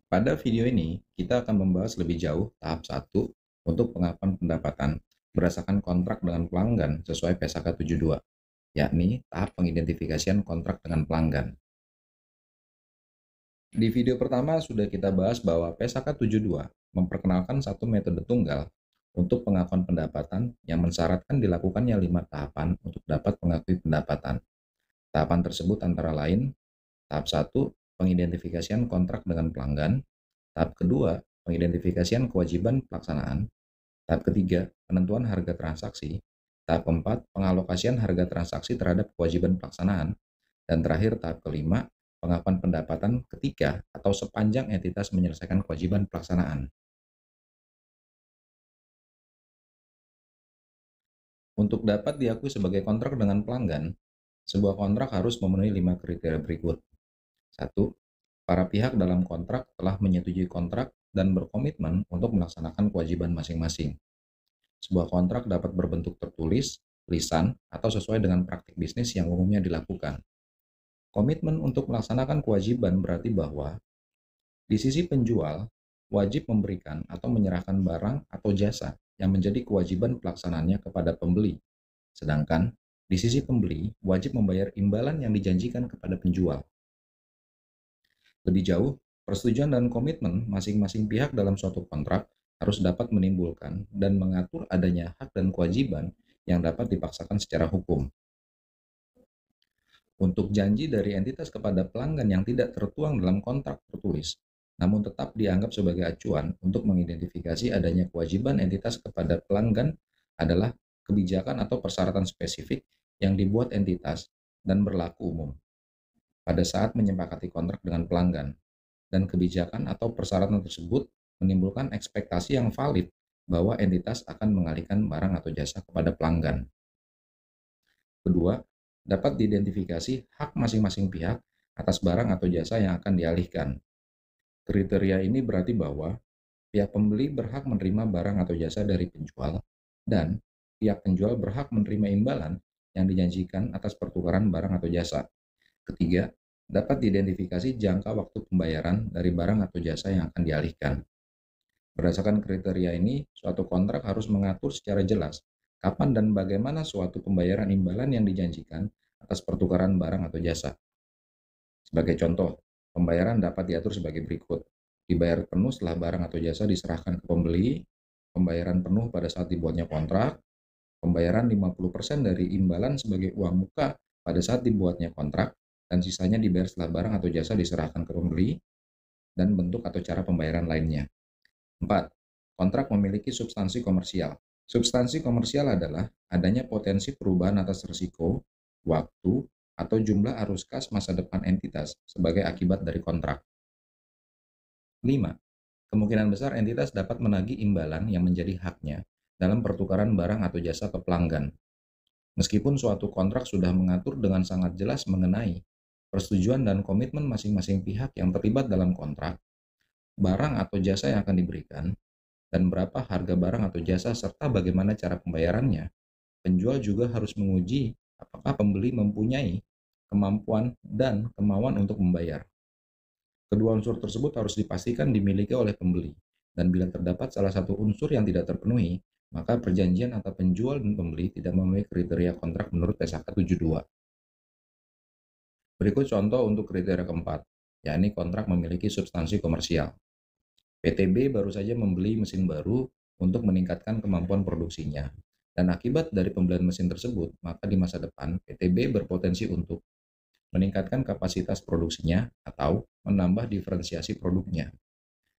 Pada video ini, kita akan membahas lebih jauh tahap 1 untuk pengakuan pendapatan berdasarkan kontrak dengan pelanggan sesuai PSAK 72, yakni tahap pengidentifikasian kontrak dengan pelanggan. Di video pertama sudah kita bahas bahwa PSAK 72 memperkenalkan satu metode tunggal untuk pengakuan pendapatan yang mensyaratkan dilakukannya 5 tahapan untuk dapat mengakui pendapatan. Tahapan tersebut antara lain, tahap 1, pengidentifikasian kontrak dengan pelanggan. Tahap kedua, pengidentifikasian kewajiban pelaksanaan. Tahap ketiga, penentuan harga transaksi. Tahap keempat, pengalokasian harga transaksi terhadap kewajiban pelaksanaan. Dan terakhir, tahap kelima, pengakuan pendapatan ketika atau sepanjang entitas menyelesaikan kewajiban pelaksanaan. Untuk dapat diakui sebagai kontrak dengan pelanggan, sebuah kontrak harus memenuhi 5 kriteria berikut. 1. Para pihak dalam kontrak telah menyetujui kontrak dan berkomitmen untuk melaksanakan kewajiban masing-masing. Sebuah kontrak dapat berbentuk tertulis, lisan, atau sesuai dengan praktik bisnis yang umumnya dilakukan. Komitmen untuk melaksanakan kewajiban berarti bahwa di sisi penjual wajib memberikan atau menyerahkan barang atau jasa yang menjadi kewajiban pelaksanaannya kepada pembeli. Sedangkan di sisi pembeli wajib membayar imbalan yang dijanjikan kepada penjual. Lebih jauh, persetujuan dan komitmen masing-masing pihak dalam suatu kontrak harus dapat menimbulkan dan mengatur adanya hak dan kewajiban yang dapat dipaksakan secara hukum. Untuk janji dari entitas kepada pelanggan yang tidak tertuang dalam kontrak tertulis, namun tetap dianggap sebagai acuan untuk mengidentifikasi adanya kewajiban entitas kepada pelanggan adalah kebijakan atau persyaratan spesifik yang dibuat entitas dan berlaku umum pada saat menyepakati kontrak dengan pelanggan. Dan kebijakan atau persyaratan tersebut menimbulkan ekspektasi yang valid bahwa entitas akan mengalihkan barang atau jasa kepada pelanggan. Kedua, dapat diidentifikasi hak masing-masing pihak atas barang atau jasa yang akan dialihkan. Kriteria ini berarti bahwa pihak pembeli berhak menerima barang atau jasa dari penjual, dan pihak penjual berhak menerima imbalan yang dijanjikan atas pertukaran barang atau jasa. Ketiga, dapat diidentifikasi jangka waktu pembayaran dari barang atau jasa yang akan dialihkan. Berdasarkan kriteria ini, suatu kontrak harus mengatur secara jelas kapan dan bagaimana suatu pembayaran imbalan yang dijanjikan atas pertukaran barang atau jasa. Sebagai contoh, pembayaran dapat diatur sebagai berikut. Dibayar penuh setelah barang atau jasa diserahkan ke pembeli, pembayaran penuh pada saat dibuatnya kontrak, pembayaran 50% dari imbalan sebagai uang muka pada saat dibuatnya kontrak, dan sisanya dibayar setelah barang atau jasa diserahkan ke pembeli, dan bentuk atau cara pembayaran lainnya. 4. Kontrak memiliki substansi komersial. Substansi komersial adalah adanya potensi perubahan atas risiko, waktu, atau jumlah arus kas masa depan entitas sebagai akibat dari kontrak. 5. Kemungkinan besar entitas dapat menagih imbalan yang menjadi haknya dalam pertukaran barang atau jasa ke pelanggan. Meskipun suatu kontrak sudah mengatur dengan sangat jelas mengenai persetujuan dan komitmen masing-masing pihak yang terlibat dalam kontrak, barang atau jasa yang akan diberikan, dan berapa harga barang atau jasa serta bagaimana cara pembayarannya, penjual juga harus menguji apakah pembeli mempunyai kemampuan dan kemauan untuk membayar. Kedua unsur tersebut harus dipastikan dimiliki oleh pembeli, dan bila terdapat salah satu unsur yang tidak terpenuhi, maka perjanjian antara penjual dan pembeli tidak memenuhi kriteria kontrak menurut PSAK 72. Berikut contoh untuk kriteria keempat, yakni kontrak memiliki substansi komersial. PTB baru saja membeli mesin baru untuk meningkatkan kemampuan produksinya. Dan akibat dari pembelian mesin tersebut, maka di masa depan PTB berpotensi untuk meningkatkan kapasitas produksinya atau menambah diferensiasi produknya.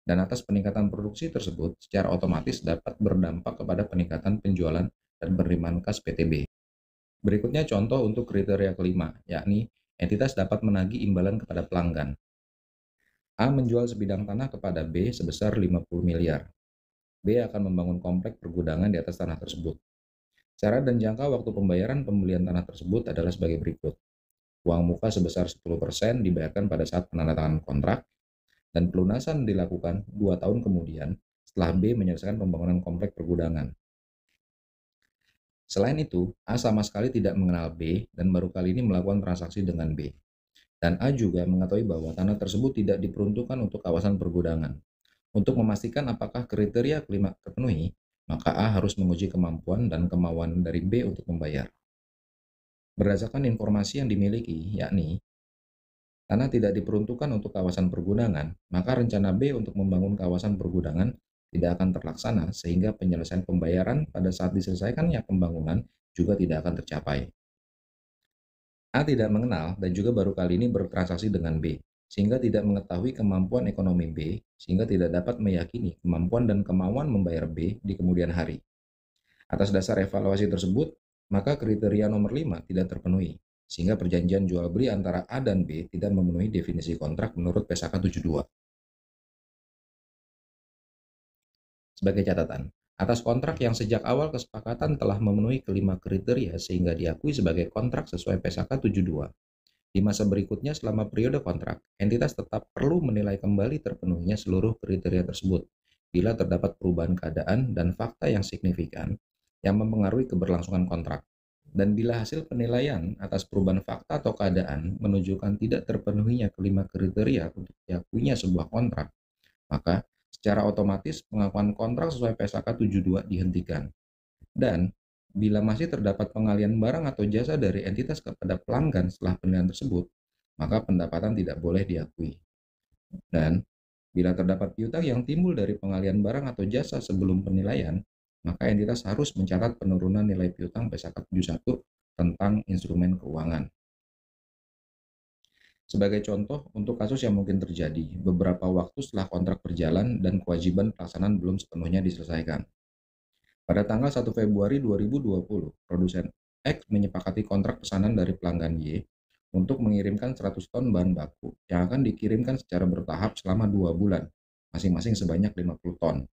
Dan atas peningkatan produksi tersebut, secara otomatis dapat berdampak kepada peningkatan penjualan dan penerimaan kas PTB. Berikutnya contoh untuk kriteria kelima, yakni entitas dapat menagih imbalan kepada pelanggan. A menjual sebidang tanah kepada B sebesar 50 miliar. B akan membangun komplek pergudangan di atas tanah tersebut. Cara dan jangka waktu pembayaran pembelian tanah tersebut adalah sebagai berikut. Uang muka sebesar 10% dibayarkan pada saat penandatanganan kontrak, dan pelunasan dilakukan 2 tahun kemudian setelah B menyelesaikan pembangunan komplek pergudangan. Selain itu, A sama sekali tidak mengenal B dan baru kali ini melakukan transaksi dengan B. Dan A juga mengetahui bahwa tanah tersebut tidak diperuntukkan untuk kawasan pergudangan. Untuk memastikan apakah kriteria kelima terpenuhi, maka A harus menguji kemampuan dan kemauan dari B untuk membayar. Berdasarkan informasi yang dimiliki, yakni tanah tidak diperuntukkan untuk kawasan pergudangan, maka rencana B untuk membangun kawasan pergudangan tidak akan terlaksana sehingga penyelesaian pembayaran pada saat diselesaikannya pembangunan juga tidak akan tercapai. A tidak mengenal dan juga baru kali ini bertransaksi dengan B, sehingga tidak mengetahui kemampuan ekonomi B, sehingga tidak dapat meyakini kemampuan dan kemauan membayar B di kemudian hari. Atas dasar evaluasi tersebut, maka kriteria nomor 5 tidak terpenuhi, sehingga perjanjian jual beli antara A dan B tidak memenuhi definisi kontrak menurut PSAK 72. Sebagai catatan, atas kontrak yang sejak awal kesepakatan telah memenuhi kelima kriteria sehingga diakui sebagai kontrak sesuai PSAK 72. Di masa berikutnya selama periode kontrak, entitas tetap perlu menilai kembali terpenuhinya seluruh kriteria tersebut bila terdapat perubahan keadaan dan fakta yang signifikan yang mempengaruhi keberlangsungan kontrak. Dan bila hasil penilaian atas perubahan fakta atau keadaan menunjukkan tidak terpenuhinya kelima kriteria untuk diakuinya sebuah kontrak, maka secara otomatis pengakuan kontrak sesuai PSAK 72 dihentikan. Dan bila masih terdapat pengalian barang atau jasa dari entitas kepada pelanggan setelah penilaian tersebut, maka pendapatan tidak boleh diakui. Dan bila terdapat piutang yang timbul dari pengalian barang atau jasa sebelum penilaian, maka entitas harus mencatat penurunan nilai piutang PSAK 71 tentang instrumen keuangan. Sebagai contoh, untuk kasus yang mungkin terjadi beberapa waktu setelah kontrak berjalan dan kewajiban pelaksanaan belum sepenuhnya diselesaikan. Pada tanggal 1 Februari 2020, produsen X menyepakati kontrak pesanan dari pelanggan Y untuk mengirimkan 100 ton bahan baku yang akan dikirimkan secara bertahap selama 2 bulan, masing-masing sebanyak 50 ton.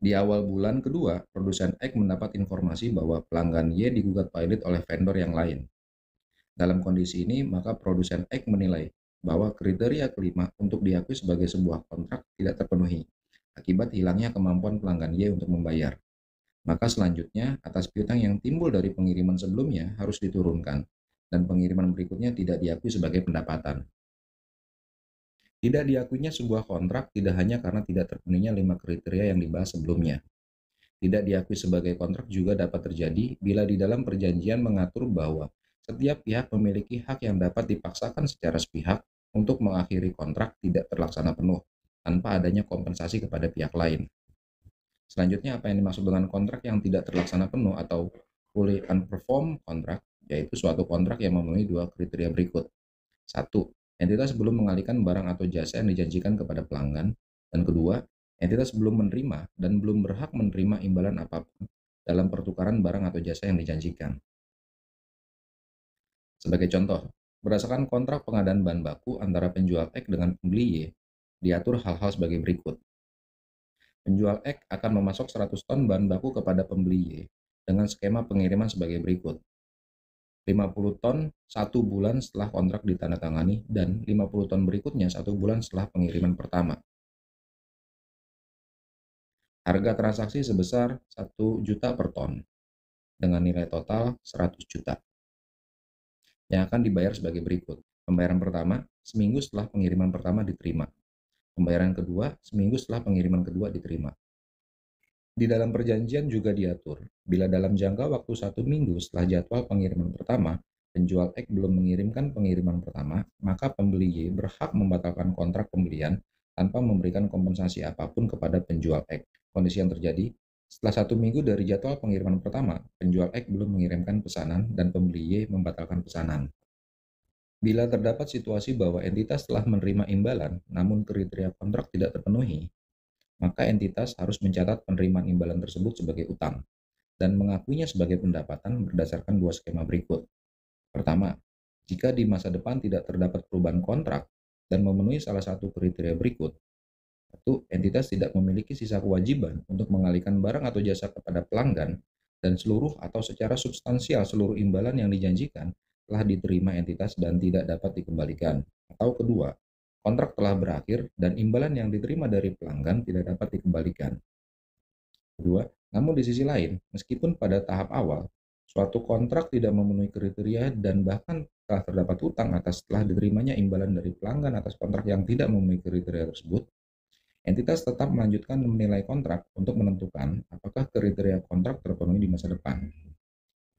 Di awal bulan kedua, produsen X mendapat informasi bahwa pelanggan Y digugat pilot oleh vendor yang lain. Dalam kondisi ini, maka produsen X menilai bahwa kriteria kelima untuk diakui sebagai sebuah kontrak tidak terpenuhi, akibat hilangnya kemampuan pelanggan Y untuk membayar. Maka selanjutnya, atas piutang yang timbul dari pengiriman sebelumnya harus diturunkan, dan pengiriman berikutnya tidak diakui sebagai pendapatan. Tidak diakuinya sebuah kontrak tidak hanya karena tidak terpenuhinya 5 kriteria yang dibahas sebelumnya. Tidak diakui sebagai kontrak juga dapat terjadi bila di dalam perjanjian mengatur bahwa setiap pihak memiliki hak yang dapat dipaksakan secara sepihak untuk mengakhiri kontrak tidak terlaksana penuh, tanpa adanya kompensasi kepada pihak lain. Selanjutnya, apa yang dimaksud dengan kontrak yang tidak terlaksana penuh atau fully unperformed kontrak, yaitu suatu kontrak yang memenuhi dua kriteria berikut. Satu, entitas belum mengalihkan barang atau jasa yang dijanjikan kepada pelanggan. Dan kedua, entitas belum menerima dan belum berhak menerima imbalan apapun dalam pertukaran barang atau jasa yang dijanjikan. Sebagai contoh, berdasarkan kontrak pengadaan bahan baku antara penjual X dengan pembeli Y, diatur hal-hal sebagai berikut. Penjual X akan memasok 100 ton bahan baku kepada pembeli Y dengan skema pengiriman sebagai berikut. 50 ton 1 bulan setelah kontrak ditandatangani dan 50 ton berikutnya 1 bulan setelah pengiriman pertama. Harga transaksi sebesar 1 juta per ton dengan nilai total 100 juta yang akan dibayar sebagai berikut. Pembayaran pertama, seminggu setelah pengiriman pertama diterima. Pembayaran kedua, seminggu setelah pengiriman kedua diterima. Di dalam perjanjian juga diatur, bila dalam jangka waktu 1 minggu setelah jadwal pengiriman pertama, penjual X belum mengirimkan pengiriman pertama, maka pembeli Y berhak membatalkan kontrak pembelian tanpa memberikan kompensasi apapun kepada penjual X. Kondisi yang terjadi, setelah 1 minggu dari jadwal pengiriman pertama, penjual X belum mengirimkan pesanan dan pembeli Y membatalkan pesanan. Bila terdapat situasi bahwa entitas telah menerima imbalan, namun kriteria kontrak tidak terpenuhi, maka entitas harus mencatat penerimaan imbalan tersebut sebagai utang dan mengakuinya sebagai pendapatan berdasarkan dua skema berikut. Pertama, jika di masa depan tidak terdapat perubahan kontrak dan memenuhi salah satu kriteria berikut, satu, entitas tidak memiliki sisa kewajiban untuk mengalihkan barang atau jasa kepada pelanggan dan seluruh atau secara substansial seluruh imbalan yang dijanjikan telah diterima entitas dan tidak dapat dikembalikan. Atau kedua, kontrak telah berakhir dan imbalan yang diterima dari pelanggan tidak dapat dikembalikan. Kedua, namun di sisi lain, meskipun pada tahap awal, suatu kontrak tidak memenuhi kriteria dan bahkan setelah terdapat hutang atas telah diterimanya imbalan dari pelanggan atas kontrak yang tidak memenuhi kriteria tersebut, entitas tetap melanjutkan menilai kontrak untuk menentukan apakah kriteria kontrak terpenuhi di masa depan.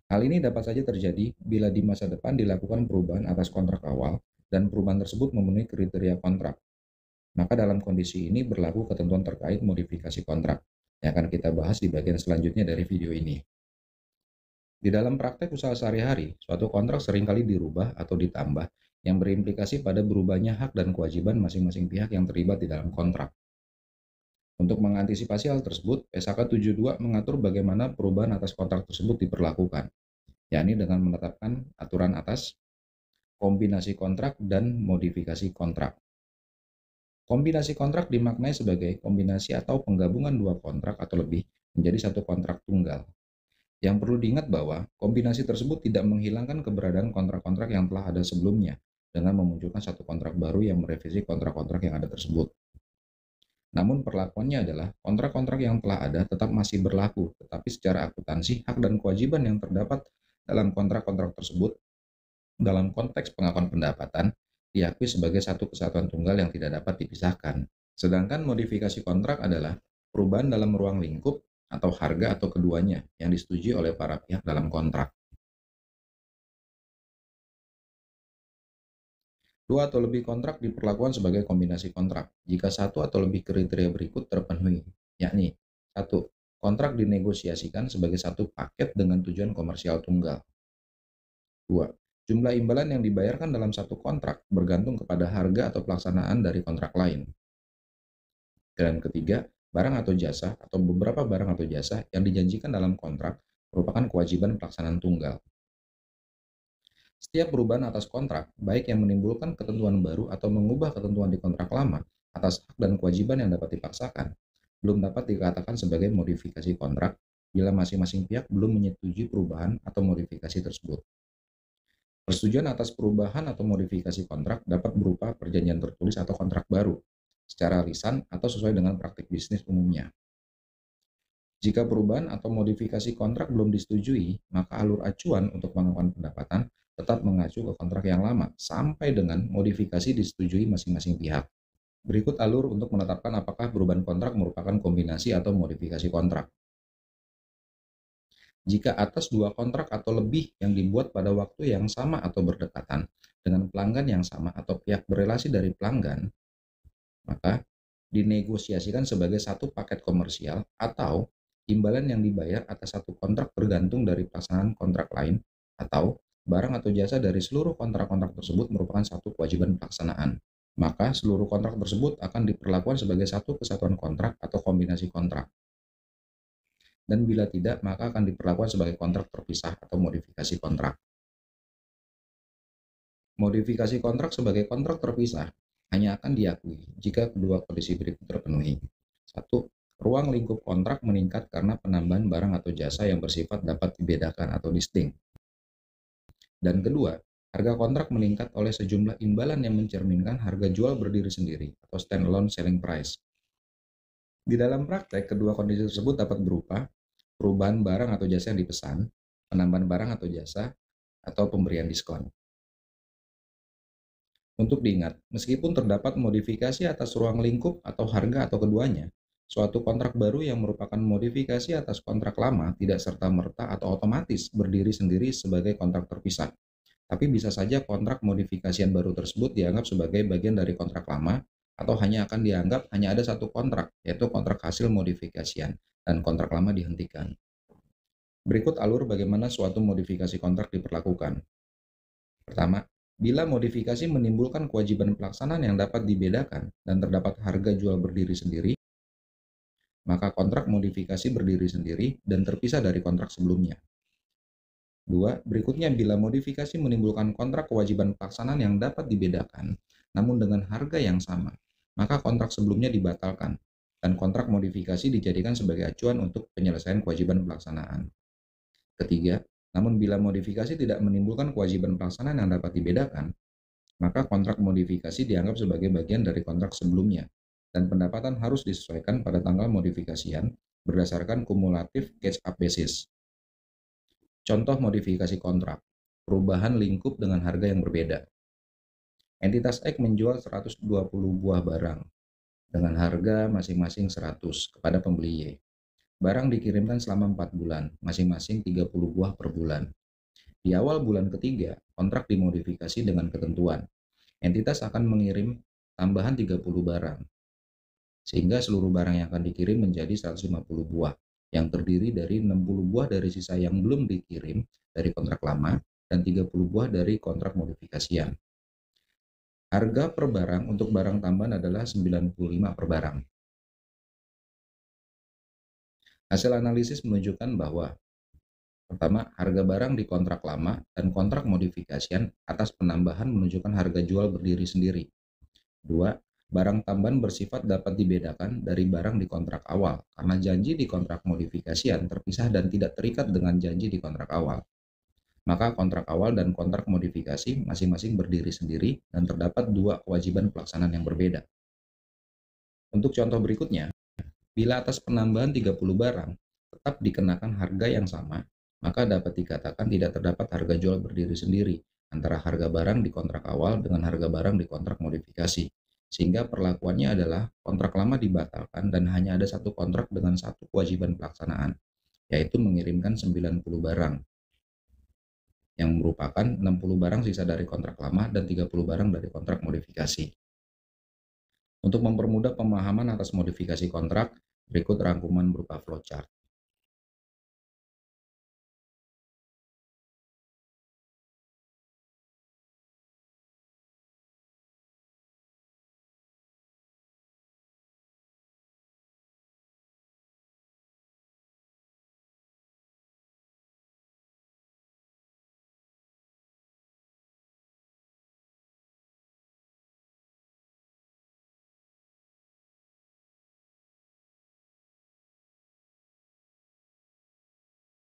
Hal ini dapat saja terjadi bila di masa depan dilakukan perubahan atas kontrak awal dan perubahan tersebut memenuhi kriteria kontrak. Maka dalam kondisi ini berlaku ketentuan terkait modifikasi kontrak yang akan kita bahas di bagian selanjutnya dari video ini. Di dalam praktek usaha sehari-hari, suatu kontrak seringkali dirubah atau ditambah yang berimplikasi pada berubahnya hak dan kewajiban masing-masing pihak yang terlibat di dalam kontrak. Untuk mengantisipasi hal tersebut, PSAK 72 mengatur bagaimana perubahan atas kontrak tersebut diperlakukan, yakni dengan menetapkan aturan atas kombinasi kontrak dan modifikasi kontrak. Kombinasi kontrak dimaknai sebagai kombinasi atau penggabungan dua kontrak atau lebih menjadi satu kontrak tunggal. Yang perlu diingat bahwa kombinasi tersebut tidak menghilangkan keberadaan kontrak-kontrak yang telah ada sebelumnya dengan memunculkan satu kontrak baru yang merevisi kontrak-kontrak yang ada tersebut. Namun perlakuannya adalah kontrak-kontrak yang telah ada tetap masih berlaku, tetapi secara akuntansi hak dan kewajiban yang terdapat dalam kontrak-kontrak tersebut dalam konteks pengakuan pendapatan diakui sebagai satu kesatuan tunggal yang tidak dapat dipisahkan. Sedangkan modifikasi kontrak adalah perubahan dalam ruang lingkup atau harga atau keduanya yang disetujui oleh para pihak dalam kontrak. Dua atau lebih kontrak diperlakukan sebagai kombinasi kontrak jika satu atau lebih kriteria berikut terpenuhi, yakni 1. Kontrak dinegosiasikan sebagai satu paket dengan tujuan komersial tunggal. 2. Jumlah imbalan yang dibayarkan dalam satu kontrak bergantung kepada harga atau pelaksanaan dari kontrak lain. Dan ketiga, barang atau jasa atau beberapa barang atau jasa yang dijanjikan dalam kontrak merupakan kewajiban pelaksanaan tunggal. Setiap perubahan atas kontrak, baik yang menimbulkan ketentuan baru atau mengubah ketentuan di kontrak lama atas hak dan kewajiban yang dapat dipaksakan, belum dapat dikatakan sebagai modifikasi kontrak bila masing-masing pihak belum menyetujui perubahan atau modifikasi tersebut. Persetujuan atas perubahan atau modifikasi kontrak dapat berupa perjanjian tertulis atau kontrak baru, secara lisan atau sesuai dengan praktik bisnis umumnya. Jika perubahan atau modifikasi kontrak belum disetujui, maka alur acuan untuk pengakuan pendapatan tetap mengacu ke kontrak yang lama sampai dengan modifikasi disetujui masing-masing pihak. Berikut alur untuk menetapkan apakah perubahan kontrak merupakan kombinasi atau modifikasi kontrak. Jika atas dua kontrak atau lebih yang dibuat pada waktu yang sama atau berdekatan dengan pelanggan yang sama atau pihak berelasi dari pelanggan, maka dinegosiasikan sebagai satu paket komersial atau imbalan yang dibayar atas satu kontrak bergantung dari pelaksanaan kontrak lain atau barang atau jasa dari seluruh kontrak-kontrak tersebut merupakan satu kewajiban pelaksanaan. Maka seluruh kontrak tersebut akan diperlakukan sebagai satu kesatuan kontrak atau kombinasi kontrak. Dan bila tidak, maka akan diperlakukan sebagai kontrak terpisah atau modifikasi kontrak. Modifikasi kontrak sebagai kontrak terpisah hanya akan diakui jika kedua kondisi berikut terpenuhi. 1. Ruang lingkup kontrak meningkat karena penambahan barang atau jasa yang bersifat dapat dibedakan atau distinct. Dan kedua, harga kontrak meningkat oleh sejumlah imbalan yang mencerminkan harga jual berdiri sendiri atau standalone selling price. Di dalam praktek, kedua kondisi tersebut dapat berupa perubahan barang atau jasa yang dipesan, penambahan barang atau jasa, atau pemberian diskon. Untuk diingat, meskipun terdapat modifikasi atas ruang lingkup atau harga atau keduanya, suatu kontrak baru yang merupakan modifikasi atas kontrak lama tidak serta-merta atau otomatis berdiri sendiri sebagai kontrak terpisah. Tapi bisa saja kontrak modifikasian baru tersebut dianggap sebagai bagian dari kontrak lama atau hanya akan dianggap hanya ada satu kontrak, yaitu kontrak hasil modifikasian, dan kontrak lama dihentikan. Berikut alur bagaimana suatu modifikasi kontrak diperlakukan. Pertama, bila modifikasi menimbulkan kewajiban pelaksanaan yang dapat dibedakan dan terdapat harga jual berdiri sendiri, maka kontrak modifikasi berdiri sendiri dan terpisah dari kontrak sebelumnya. 2. Berikutnya, bila modifikasi menimbulkan kontrak kewajiban pelaksanaan yang dapat dibedakan, namun dengan harga yang sama, maka kontrak sebelumnya dibatalkan, dan kontrak modifikasi dijadikan sebagai acuan untuk penyelesaian kewajiban pelaksanaan. Ketiga, namun bila modifikasi tidak menimbulkan kewajiban pelaksanaan yang dapat dibedakan, maka kontrak modifikasi dianggap sebagai bagian dari kontrak sebelumnya, dan pendapatan harus disesuaikan pada tanggal modifikasian berdasarkan kumulatif catch-up basis. Contoh modifikasi kontrak. perubahan lingkup dengan harga yang berbeda. Entitas X menjual 120 buah barang dengan harga masing-masing 100 kepada pembeli Y. Barang dikirimkan selama 4 bulan, masing-masing 30 buah per bulan. Di awal bulan ketiga, kontrak dimodifikasi dengan ketentuan. Entitas akan mengirim tambahan 30 barang, sehingga seluruh barang yang akan dikirim menjadi 150 buah, yang terdiri dari 60 buah dari sisa yang belum dikirim dari kontrak lama dan 30 buah dari kontrak modifikasian. Harga per barang untuk barang tambahan adalah 95 per barang. Hasil analisis menunjukkan bahwa pertama, harga barang di kontrak lama dan kontrak modifikasian atas penambahan menunjukkan harga jual berdiri sendiri. Dua, barang tambahan bersifat dapat dibedakan dari barang di kontrak awal karena janji di kontrak modifikasian terpisah dan tidak terikat dengan janji di kontrak awal. Maka kontrak awal dan kontrak modifikasi masing-masing berdiri sendiri dan terdapat dua kewajiban pelaksanaan yang berbeda. Untuk contoh berikutnya, bila atas penambahan 30 barang tetap dikenakan harga yang sama, maka dapat dikatakan tidak terdapat harga jual berdiri sendiri antara harga barang di kontrak awal dengan harga barang di kontrak modifikasi. Sehingga perlakuannya adalah kontrak lama dibatalkan dan hanya ada satu kontrak dengan satu kewajiban pelaksanaan, yaitu mengirimkan 90 barang, yang merupakan 60 barang sisa dari kontrak lama dan 30 barang dari kontrak modifikasi. Untuk mempermudah pemahaman atas modifikasi kontrak, berikut rangkuman berupa flowchart.